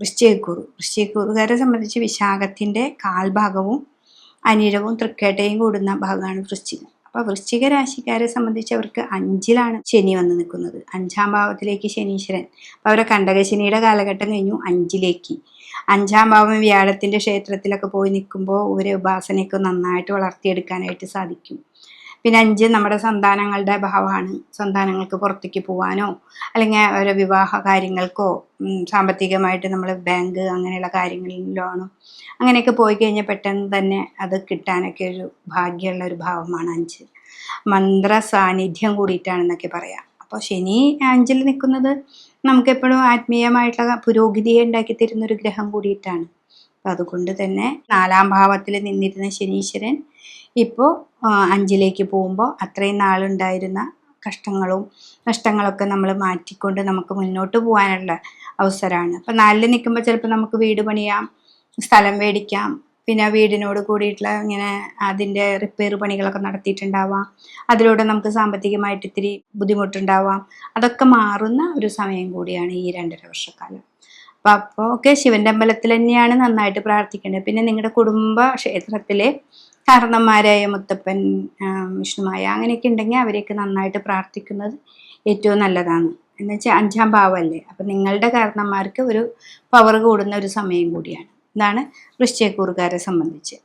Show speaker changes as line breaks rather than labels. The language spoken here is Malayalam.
വൃശ്ചികക്കൂറുകാരെ സംബന്ധിച്ച് വിശാഖത്തിന്റെ കാൽഭാഗവും അനിഴവും തൃക്കേട്ടയും കൂടുന്ന ഭാഗമാണ് വൃശ്ചികം. അപ്പൊ വൃശ്ചിക രാശിക്കാരെ സംബന്ധിച്ച് അവർക്ക് 5-ലാണ് ശനി വന്ന് നിൽക്കുന്നത്. 5-ാം ഭാവത്തിലേക്ക് ശനീശ്വരൻ. അപ്പൊ അവരെ കണ്ടകശനിയുടെ കാലഘട്ടം കഴിഞ്ഞു 5-ലേക്ക്. 5-ാം ഭാവം വ്യാഴത്തിന്റെ ക്ഷേത്രത്തിലൊക്കെ പോയി നിൽക്കുമ്പോൾ ഒരു ഉപാസനയൊക്കെ നന്നായിട്ട് വളർത്തിയെടുക്കാനായിട്ട് സാധിക്കും. പിന്നെ 5 നമ്മുടെ സന്താനങ്ങളുടെ ഭാവമാണ്. സന്താനങ്ങൾക്ക് പുറത്തേക്ക് പോകാനോ അല്ലെങ്കിൽ ഓരോ വിവാഹ കാര്യങ്ങൾക്കോ സാമ്പത്തികമായിട്ട് നമ്മൾ ബാങ്ക് അങ്ങനെയുള്ള കാര്യങ്ങളിൽ ലോണോ അങ്ങനെയൊക്കെ പോയി കഴിഞ്ഞാൽ പെട്ടെന്ന് തന്നെ അത് കിട്ടാനൊക്കെ ഒരു ഭാഗ്യമുള്ള ഒരു ഭാവമാണ് 5. മന്ത്ര സാന്നിധ്യം കൂടിയിട്ടാണെന്നൊക്കെ പറയാം. അപ്പോൾ ശനി 5-ൽ നിൽക്കുന്നത് നമുക്കെപ്പോഴും ആത്മീയമായിട്ടുള്ള പുരോഗതിയെ ഉണ്ടാക്കി തരുന്ന ഒരു ഗ്രഹം കൂടിയിട്ടാണ്. അപ്പം അതുകൊണ്ട് തന്നെ 4-ാം ഭാവത്തിൽ നിന്നിരുന്ന ശനീശ്വരൻ ഇപ്പോൾ 5-ലേക്ക് പോകുമ്പോൾ അത്രയും നാളുണ്ടായിരുന്ന കഷ്ടങ്ങളും നഷ്ടങ്ങളൊക്കെ നമ്മൾ മാറ്റിക്കൊണ്ട് നമുക്ക് മുന്നോട്ട് പോകാനുള്ള അവസരമാണ്. അപ്പം 4-ൽ നിൽക്കുമ്പോൾ ചിലപ്പോൾ നമുക്ക് വീട് പണിയാം, സ്ഥലം മേടിക്കാം, പിന്നെ വീടിനോട് കൂടിയിട്ടുള്ള ഇങ്ങനെ അതിൻ്റെ റിപ്പയർ പണികളൊക്കെ നടത്തിയിട്ടുണ്ടാവാം. അതിലൂടെ നമുക്ക് സാമ്പത്തികമായിട്ട് ഇത്തിരി ബുദ്ധിമുട്ടുണ്ടാവാം. അതൊക്കെ മാറുന്ന ഒരു സമയം കൂടിയാണ് ഈ 2.5 വർഷക്കാലം. അപ്പോൾ ഒക്കെ ശിവന്റെ അമ്പലത്തിൽ തന്നെയാണ് നന്നായിട്ട് പ്രാർത്ഥിക്കേണ്ടത്. പിന്നെ നിങ്ങളുടെ കുടുംബ ക്ഷേത്രത്തിലെ കാരണന്മാരായ മുത്തപ്പൻ, വിഷ്ണുമായ അങ്ങനെയൊക്കെ ഉണ്ടെങ്കിൽ അവരെയൊക്കെ നന്നായിട്ട് പ്രാർത്ഥിക്കുന്നത് ഏറ്റവും നല്ലതാണ്. എന്ന് വെച്ചാൽ 5-ാം ഭാവമല്ലേ, അപ്പം നിങ്ങളുടെ കാരണന്മാർക്ക് ഒരു പവർ കൂടുന്ന ഒരു സമയം കൂടിയാണ്. ഇതാണ് വൃശ്ചികക്കൂറുകാരെ സംബന്ധിച്ച്.